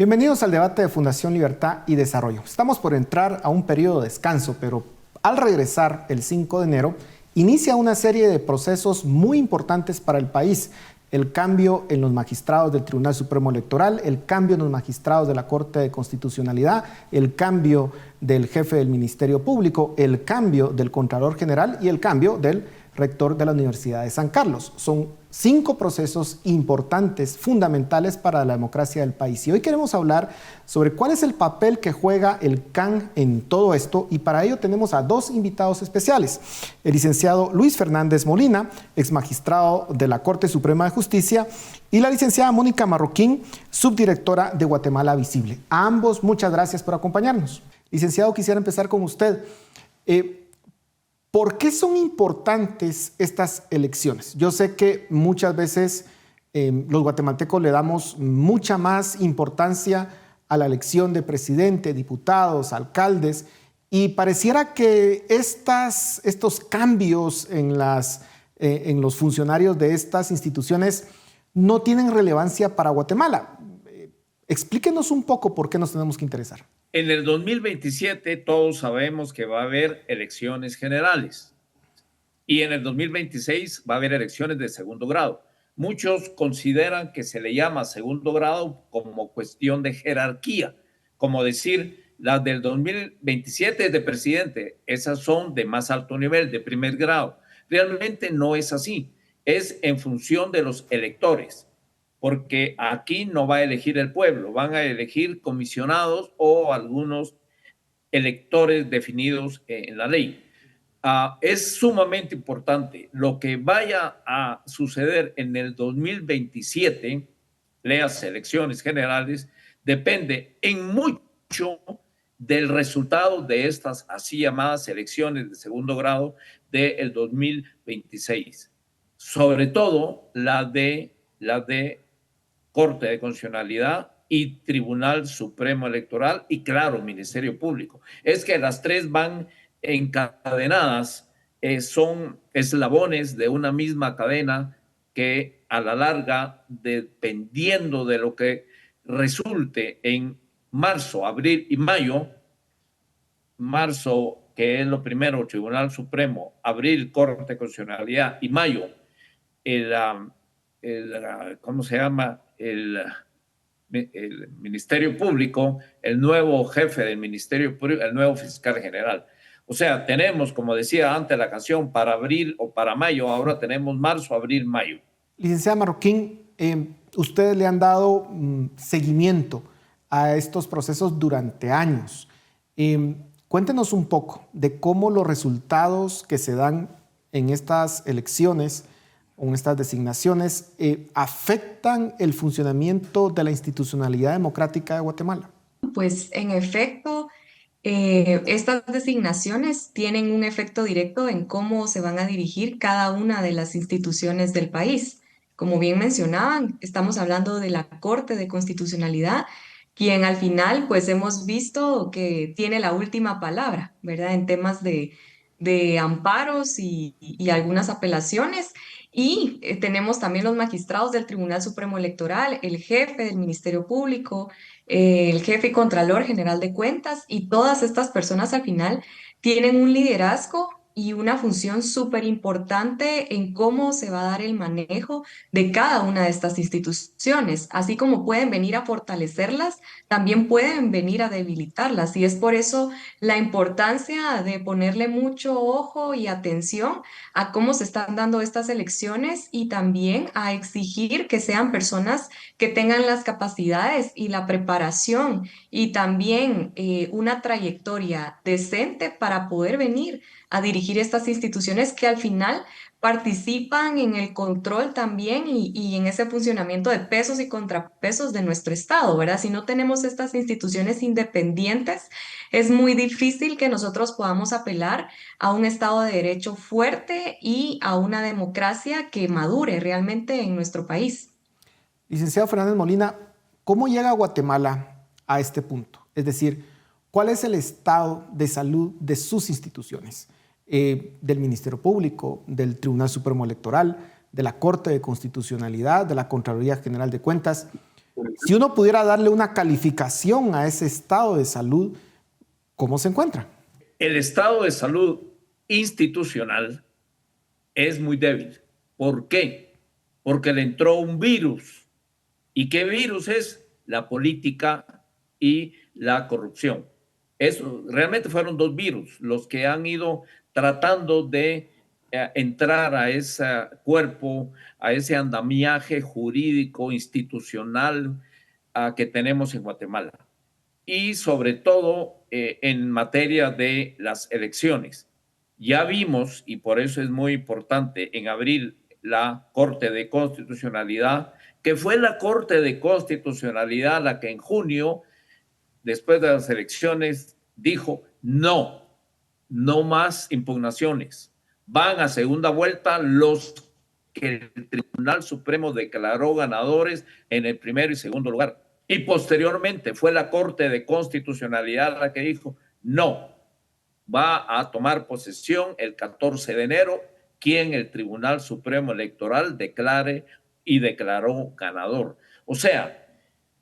Bienvenidos al debate de Fundación Libertad y Desarrollo. Estamos por entrar a un periodo de descanso, pero al regresar el 5 de enero, inicia una serie de procesos muy importantes para el país. El cambio en los magistrados del Tribunal Supremo Electoral, el cambio en los magistrados de la Corte de Constitucionalidad, el cambio del jefe del Ministerio Público, el cambio del Contralor General y el cambio del rector de la Universidad de San Carlos. Son 5 procesos importantes, fundamentales para la democracia del país. Y hoy queremos hablar sobre cuál es el papel que juega el CAN en todo esto, y para ello tenemos a 2 invitados especiales. El licenciado Luis Fernández Molina, exmagistrado de la Corte Suprema de Justicia, y la licenciada Mónica Marroquín, subdirectora de Guatemala Visible. A ambos, muchas gracias por acompañarnos. Licenciado, quisiera empezar con usted. ¿Por qué son importantes estas elecciones? Yo sé que muchas veces los guatemaltecos le damos mucha más importancia a la elección de presidente, diputados, alcaldes, y pareciera que estos cambios en los funcionarios de estas instituciones no tienen relevancia para Guatemala. Explíquenos un poco por qué nos tenemos que interesar. En el 2027 todos sabemos que va a haber elecciones generales y en el 2026 va a haber elecciones de segundo grado. Muchos consideran que se le llama segundo grado como cuestión de jerarquía, como decir, las del 2027 de presidente, esas son de más alto nivel, de primer grado. Realmente no es así, es en función de los electores, porque aquí no va a elegir el pueblo, van a elegir comisionados o algunos electores definidos en la ley. Es sumamente importante lo que vaya a suceder en el 2027, las elecciones generales, depende en mucho del resultado de estas así llamadas elecciones de segundo grado del 2026. Sobre todo la de Corte de Constitucionalidad y Tribunal Supremo Electoral y, claro, Ministerio Público. Es que las 3 van encadenadas, son eslabones de una misma cadena que a la larga, dependiendo de lo que resulte en marzo, abril y mayo, marzo, que es lo primero, Tribunal Supremo, abril, Corte de Constitucionalidad y mayo, ¿cómo se llama? El Ministerio Público, el nuevo jefe del Ministerio Público, el nuevo fiscal general. O sea, tenemos, como decía antes la canción, para abril o para mayo, ahora tenemos marzo, abril, mayo. Licenciada Marroquín, ustedes le han dado seguimiento a estos procesos durante años. Cuéntenos un poco de cómo los resultados que se dan en estas elecciones, con estas designaciones, afectan el funcionamiento de la institucionalidad democrática de Guatemala. Pues en efecto, estas designaciones tienen un efecto directo en cómo se van a dirigir cada una de las instituciones del país. Como bien mencionaban, estamos hablando de la Corte de Constitucionalidad, quien al final pues hemos visto que tiene la última palabra, ¿verdad? En temas de amparos y algunas apelaciones. Y tenemos también los magistrados del Tribunal Supremo Electoral, el jefe del Ministerio Público, el jefe y contralor general de cuentas, y todas estas personas al final tienen un liderazgo y una función súper importante en cómo se va a dar el manejo de cada una de estas instituciones. Así como pueden venir a fortalecerlas, también pueden venir a debilitarlas. Y es por eso la importancia de ponerle mucho ojo y atención a cómo se están dando estas elecciones y también a exigir que sean personas que tengan las capacidades y la preparación y también una trayectoria decente para poder venir a dirigir estas instituciones que al final participan en el control también y en ese funcionamiento de pesos y contrapesos de nuestro Estado, ¿verdad? Si no tenemos estas instituciones independientes, es muy difícil que nosotros podamos apelar a un Estado de Derecho fuerte y a una democracia que madure realmente en nuestro país. Licenciado Fernández Molina, ¿cómo llega Guatemala a este punto? Es decir, ¿cuál es el estado de salud de sus instituciones? Del Ministerio Público, del Tribunal Supremo Electoral, de la Corte de Constitucionalidad, de la Contraloría General de Cuentas. Si uno pudiera darle una calificación a ese estado de salud, ¿cómo se encuentra? El estado de salud institucional es muy débil. ¿Por qué? Porque le entró un virus. ¿Y qué virus es? La política y la corrupción. Eso, realmente fueron dos virus los que han ido tratando de entrar a ese cuerpo, a ese andamiaje jurídico, institucional que tenemos en Guatemala. Y sobre todo en materia de las elecciones. Ya vimos, y por eso es muy importante, en abril la Corte de Constitucionalidad, que fue la Corte de Constitucionalidad la que en junio, después de las elecciones, dijo no, no más impugnaciones. Van a segunda vuelta los que el Tribunal Supremo declaró ganadores en el primero y segundo lugar. Y posteriormente fue la Corte de Constitucionalidad la que dijo no, va a tomar posesión el 14 de enero quien el Tribunal Supremo Electoral declare y declaró ganador. O sea,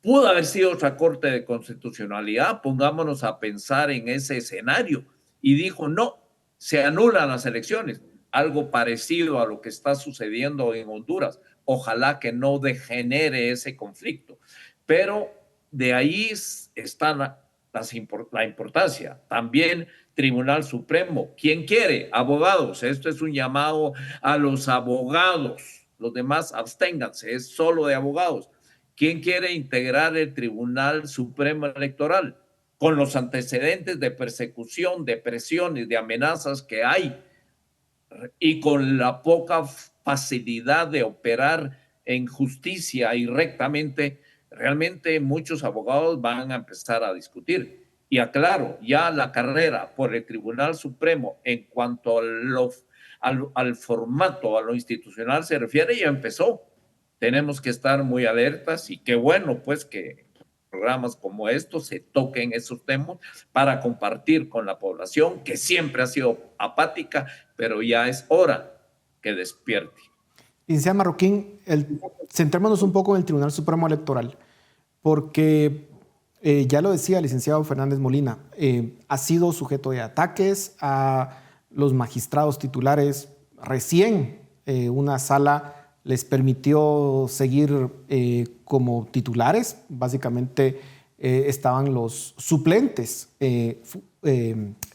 pudo haber sido otra Corte de Constitucionalidad, pongámonos a pensar en ese escenario, y dijo no, se anulan las elecciones, algo parecido a lo que está sucediendo en Honduras. Ojalá que no degenere ese conflicto, pero de ahí está la importancia. También Tribunal Supremo, ¿quién quiere? Abogados, esto es un llamado a los abogados, los demás absténganse, es solo de abogados. ¿Quién quiere integrar el Tribunal Supremo Electoral? Con los antecedentes de persecución, de presiones, de amenazas que hay y con la poca facilidad de operar en justicia y rectamente, realmente muchos abogados van a empezar a discutir. Y aclaro, ya la carrera por el Tribunal Supremo en cuanto al formato, a lo institucional se refiere, ya empezó. Tenemos que estar muy alertas y qué bueno pues que programas como estos se toquen esos temas para compartir con la población que siempre ha sido apática, pero ya es hora que despierte. Licenciada Marroquín, centrémonos un poco en el Tribunal Supremo Electoral, porque ya lo decía el licenciado Fernández Molina, ha sido sujeto de ataques a los magistrados titulares. Recién una sala les permitió seguir como titulares. Básicamente estaban los suplentes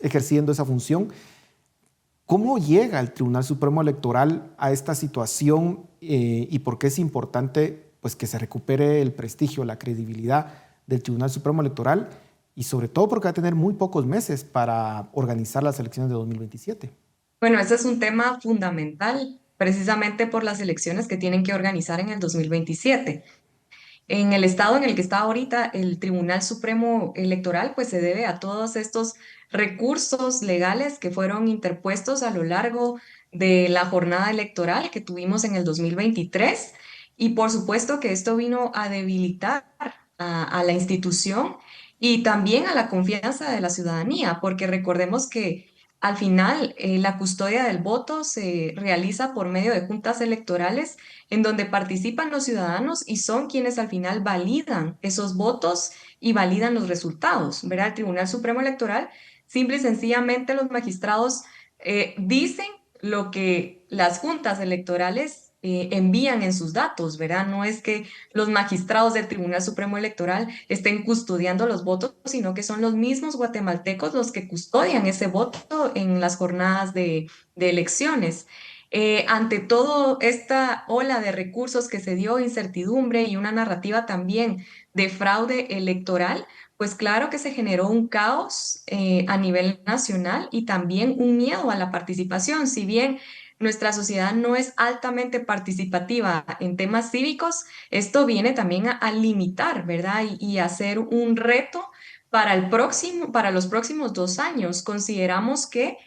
ejerciendo esa función. ¿Cómo llega el Tribunal Supremo Electoral a esta situación y por qué es importante pues, que se recupere el prestigio, la credibilidad del Tribunal Supremo Electoral y sobre todo porque va a tener muy pocos meses para organizar las elecciones de 2027? Bueno, ese es un tema fundamental, precisamente por las elecciones que tienen que organizar en el 2027. En el estado en el que está ahorita el Tribunal Supremo Electoral, pues se debe a todos estos recursos legales que fueron interpuestos a lo largo de la jornada electoral que tuvimos en el 2023. Y por supuesto que esto vino a debilitar a la institución y también a la confianza de la ciudadanía, porque recordemos que al final la custodia del voto se realiza por medio de juntas electorales en donde participan los ciudadanos y son quienes al final validan esos votos y validan los resultados, ¿verdad? El Tribunal Supremo Electoral, simple y sencillamente los magistrados dicen lo que las juntas electorales envían en sus datos, ¿verdad? No es que los magistrados del Tribunal Supremo Electoral estén custodiando los votos, sino que son los mismos guatemaltecos los que custodian ese voto en las jornadas de elecciones. Ante todo esta ola de recursos que se dio, incertidumbre y una narrativa también de fraude electoral, pues claro que se generó un caos a nivel nacional y también un miedo a la participación. Si bien nuestra sociedad no es altamente participativa en temas cívicos, esto viene también a limitar, ¿verdad? Y a ser un reto para para los próximos 2 años. Consideramos que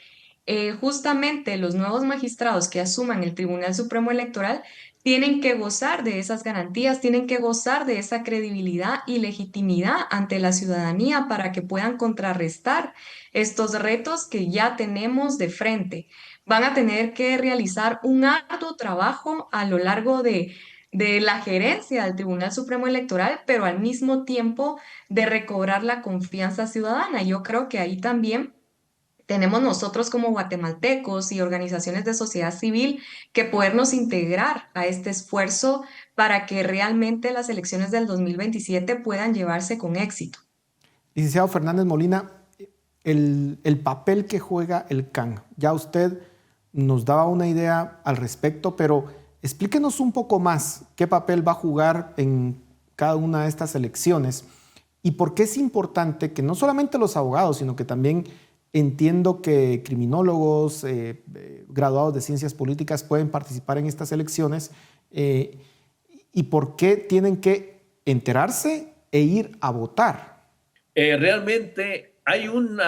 justamente los nuevos magistrados que asuman el Tribunal Supremo Electoral tienen que gozar de esas garantías, tienen que gozar de esa credibilidad y legitimidad ante la ciudadanía para que puedan contrarrestar estos retos que ya tenemos de frente. Van a tener que realizar un arduo trabajo a lo largo de la gerencia del Tribunal Supremo Electoral, pero al mismo tiempo de recobrar la confianza ciudadana. Yo creo que ahí también tenemos nosotros como guatemaltecos y organizaciones de sociedad civil que podernos integrar a este esfuerzo para que realmente las elecciones del 2027 puedan llevarse con éxito. Licenciado Fernández Molina, el papel que juega el CAN, ya usted nos daba una idea al respecto, pero explíquenos un poco más qué papel va a jugar en cada una de estas elecciones y por qué es importante que no solamente los abogados, sino que también entiendo que criminólogos, graduados de ciencias políticas pueden participar en estas elecciones y por qué tienen que enterarse e ir a votar. Realmente hay un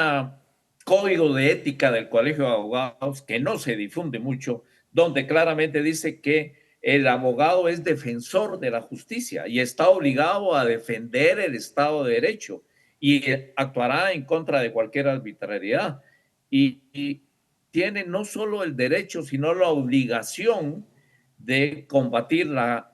código de ética del Colegio de Abogados que no se difunde mucho, donde claramente dice que el abogado es defensor de la justicia y está obligado a defender el Estado de Derecho y actuará en contra de cualquier arbitrariedad. Y tiene no solo el derecho, sino la obligación de combatir la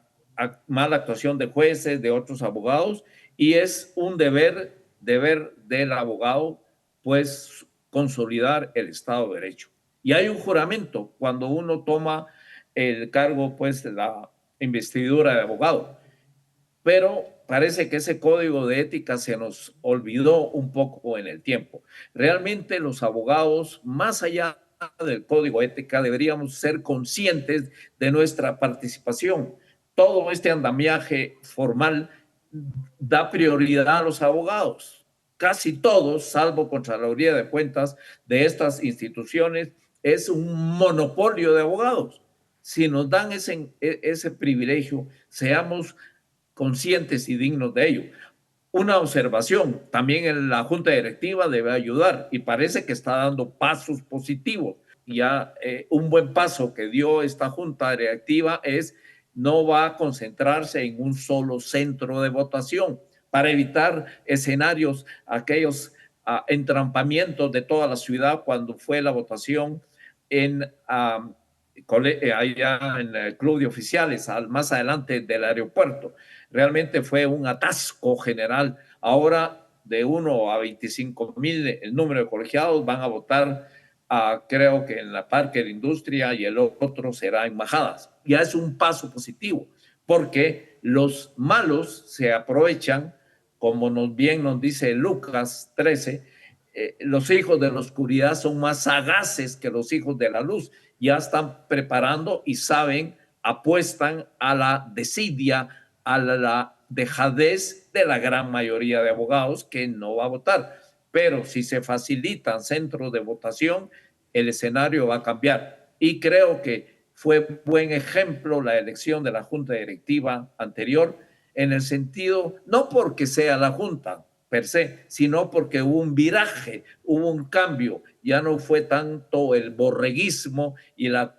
mala actuación de jueces, de otros abogados, y es un deber del abogado, pues, consolidar el Estado de Derecho. Y hay un juramento cuando uno toma el cargo, pues, de la investidura de abogado. Pero parece que ese código de ética se nos olvidó un poco en el tiempo. Realmente los abogados, más allá del código de ética, deberíamos ser conscientes de nuestra participación. Todo este andamiaje formal da prioridad a los abogados. Casi todos, salvo Contraloría de Cuentas de estas instituciones, es un monopolio de abogados. Si nos dan ese privilegio, seamos conscientes y dignos de ello. Una observación, también en la Junta Directiva debe ayudar y parece que está dando pasos positivos. Ya un buen paso que dio esta Junta Directiva es no va a concentrarse en un solo centro de votación para evitar escenarios, aquellos entrampamientos de toda la ciudad cuando fue la votación allá en el Club de Oficiales, más adelante del aeropuerto. Realmente fue un atasco general. Ahora, de 1 a 25,000 el número de colegiados van a votar, creo que en la Parque de Industria, y el otro será en Majadas. Ya es un paso positivo, porque los malos se aprovechan, como bien nos dice Lucas 13, los hijos de la oscuridad son más sagaces que los hijos de la luz. Ya están preparando y saben, apuestan a la desidia, a la dejadez de la gran mayoría de abogados que no va a votar. Pero si se facilitan centros de votación, el escenario va a cambiar. Y creo que fue buen ejemplo la elección de la Junta Directiva anterior, en el sentido, no porque sea la Junta per se, sino porque hubo un viraje, hubo un cambio. Ya no fue tanto el borreguismo y lo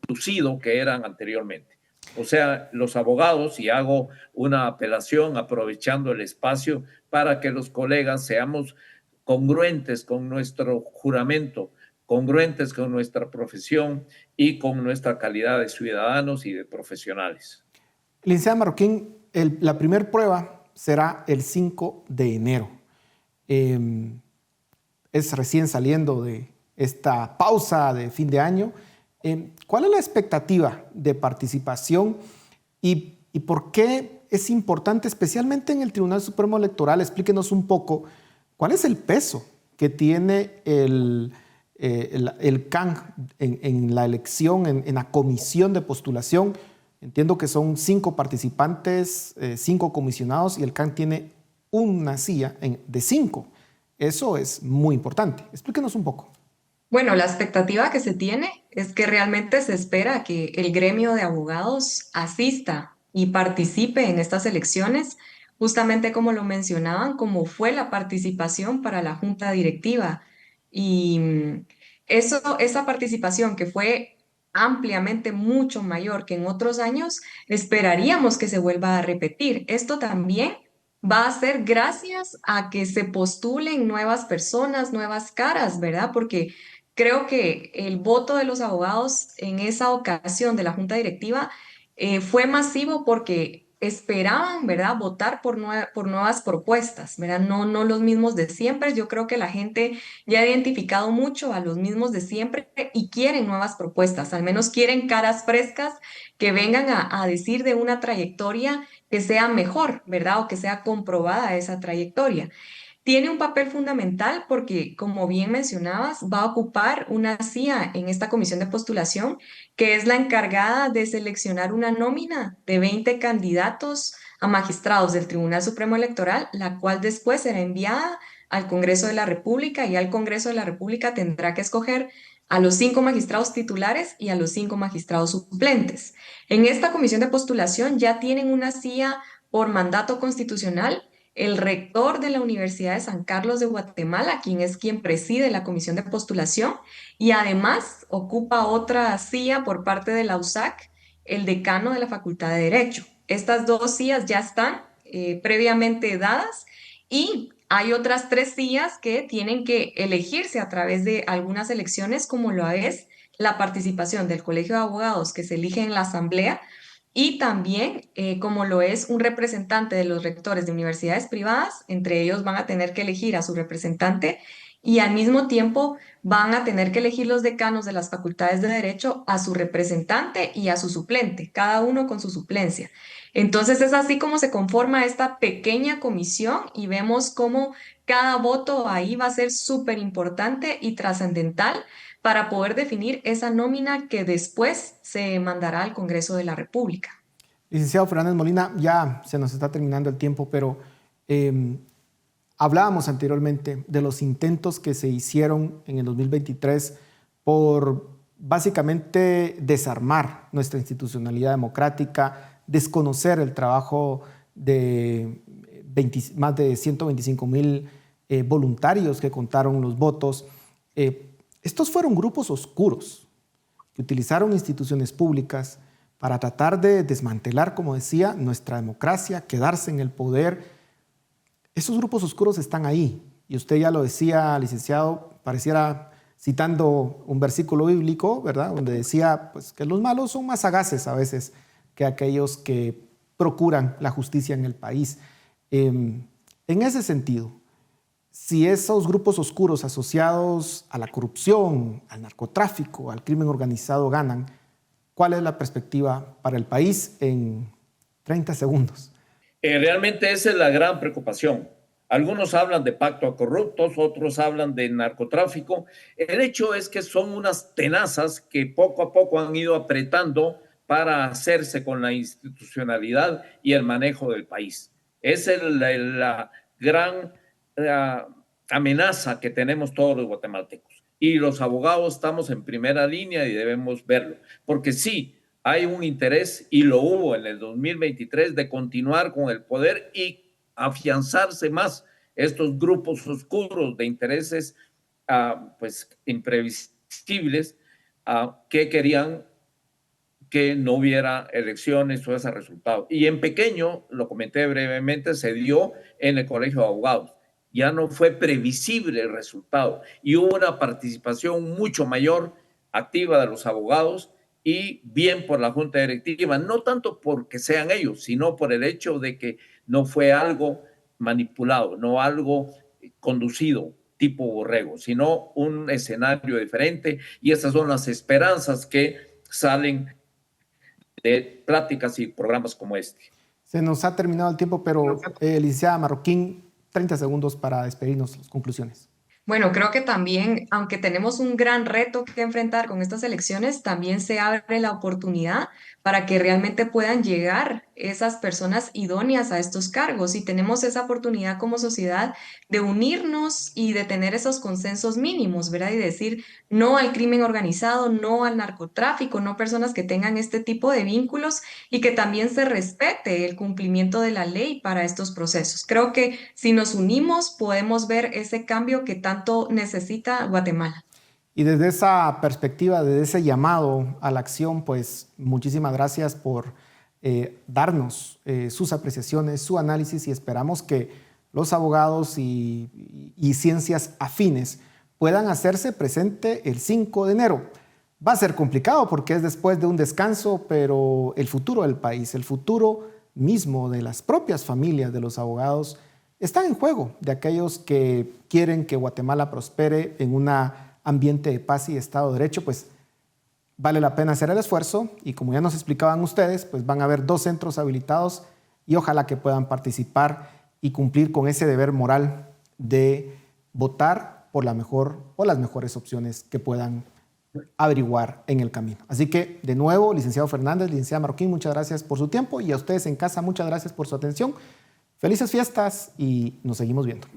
lucido que eran anteriormente. O sea, los abogados, y hago una apelación aprovechando el espacio para que los colegas seamos congruentes con nuestro juramento, congruentes con nuestra profesión y con nuestra calidad de ciudadanos y de profesionales. Licenciada Marroquín, la primera prueba será el 5 de enero. Es recién saliendo de esta pausa de fin de año. ¿Cuál es la expectativa de participación y por qué es importante, especialmente en el Tribunal Supremo Electoral? Explíquenos un poco cuál es el peso que tiene el CAN en la elección, en la comisión de postulación. Entiendo que son 5 participantes, 5 comisionados y el CAN tiene una silla de 5. Eso es muy importante. Explíquenos un poco. Bueno, la expectativa que se tiene es que realmente se espera que el gremio de abogados asista y participe en estas elecciones, justamente como lo mencionaban, como fue la participación para la junta directiva. Y esa participación que fue ampliamente mucho mayor que en otros años, esperaríamos que se vuelva a repetir. Esto también va a ser gracias a que se postulen nuevas personas, nuevas caras, ¿verdad? Porque creo que el voto de los abogados en esa ocasión de la junta directiva fue masivo porque esperaban, ¿verdad?, votar por nuevas propuestas, ¿verdad? No, no los mismos de siempre. Yo creo que la gente ya ha identificado mucho a los mismos de siempre y quieren nuevas propuestas, al menos quieren caras frescas que vengan a decir de una trayectoria que sea mejor, ¿verdad? O que sea comprobada esa trayectoria. Tiene un papel fundamental porque, como bien mencionabas, va a ocupar una silla en esta comisión de postulación, que es la encargada de seleccionar una nómina de 20 candidatos a magistrados del Tribunal Supremo Electoral, la cual después será enviada al Congreso de la República y al Congreso de la República tendrá que escoger a los 5 magistrados titulares y a los 5 magistrados suplentes. En esta comisión de postulación ya tienen una silla por mandato constitucional el rector de la Universidad de San Carlos de Guatemala, quien preside la comisión de postulación, y además ocupa otra silla por parte de la USAC, el decano de la Facultad de Derecho. Estas dos sillas ya están previamente dadas y hay otras 3 sillas que tienen que elegirse a través de algunas elecciones, como lo es la participación del Colegio de Abogados que se elige en la Asamblea y también, como lo es un representante de los rectores de universidades privadas, entre ellos van a tener que elegir a su representante y al mismo tiempo van a tener que elegir los decanos de las facultades de derecho a su representante y a su suplente, cada uno con su suplencia. Entonces es así como se conforma esta pequeña comisión y vemos cómo cada voto ahí va a ser súper importante y trascendental para poder definir esa nómina que después se mandará al Congreso de la República. Licenciado Fernández Molina, ya se nos está terminando el tiempo, pero hablábamos anteriormente de los intentos que se hicieron en el 2023 por básicamente desarmar nuestra institucionalidad democrática, desconocer el trabajo de más de 125,000 voluntarios que contaron los votos. Estos fueron grupos oscuros que utilizaron instituciones públicas para tratar de desmantelar, como decía, nuestra democracia, quedarse en el poder. Esos grupos oscuros están ahí. Y usted ya lo decía, licenciado, pareciera citando un versículo bíblico, ¿verdad?, donde decía pues, que los malos son más sagaces a veces que aquellos que procuran la justicia en el país. En ese sentido, si esos grupos oscuros asociados a la corrupción, al narcotráfico, al crimen organizado ganan, ¿cuál es la perspectiva para el país en 30 segundos? Realmente esa es la gran preocupación. Algunos hablan de pacto a corruptos, otros hablan de narcotráfico. El hecho es que son unas tenazas que poco a poco han ido apretando para hacerse con la institucionalidad y el manejo del país. Esa es la gran amenaza que tenemos todos los guatemaltecos. Y los abogados estamos en primera línea y debemos verlo. Porque sí, hay un interés, y lo hubo en el 2023, de continuar con el poder y afianzarse más estos grupos oscuros de intereses pues imprevisibles que querían que no hubiera elecciones o ese resultado. Y en pequeño, lo comenté brevemente, se dio en el Colegio de Abogados. Ya no fue previsible el resultado y hubo una participación mucho mayor activa de los abogados y bien por la Junta Directiva, no tanto porque sean ellos, sino por el hecho de que no fue algo manipulado, no algo conducido tipo borrego, sino un escenario diferente, y esas son las esperanzas que salen de pláticas y programas como este. Se nos ha terminado el tiempo, pero licenciada Marroquín, 30 segundos para despedirnos, las conclusiones. Bueno, creo que también, aunque tenemos un gran reto que enfrentar con estas elecciones, también se abre la oportunidad para que realmente puedan llegar esas personas idóneas a estos cargos. Y tenemos esa oportunidad como sociedad de unirnos y de tener esos consensos mínimos, ¿verdad? Y decir no al crimen organizado, no al narcotráfico, no personas que tengan este tipo de vínculos y que también se respete el cumplimiento de la ley para estos procesos. Creo que si nos unimos podemos ver ese cambio que tanto necesita Guatemala. Y desde esa perspectiva, desde ese llamado a la acción, pues muchísimas gracias por darnos sus apreciaciones, su análisis, y esperamos que los abogados y ciencias afines puedan hacerse presente el 5 de enero. Va a ser complicado porque es después de un descanso, pero el futuro del país, el futuro mismo de las propias familias de los abogados está en juego, de aquellos que quieren que Guatemala prospere en un ambiente de paz y de Estado de Derecho, pues vale la pena hacer el esfuerzo y como ya nos explicaban ustedes, pues van a haber 2 centros habilitados y ojalá que puedan participar y cumplir con ese deber moral de votar por la mejor o las mejores opciones que puedan averiguar en el camino. Así que, de nuevo, licenciado Fernández, licenciada Marroquín, muchas gracias por su tiempo y a ustedes en casa, muchas gracias por su atención. Felices fiestas y nos seguimos viendo.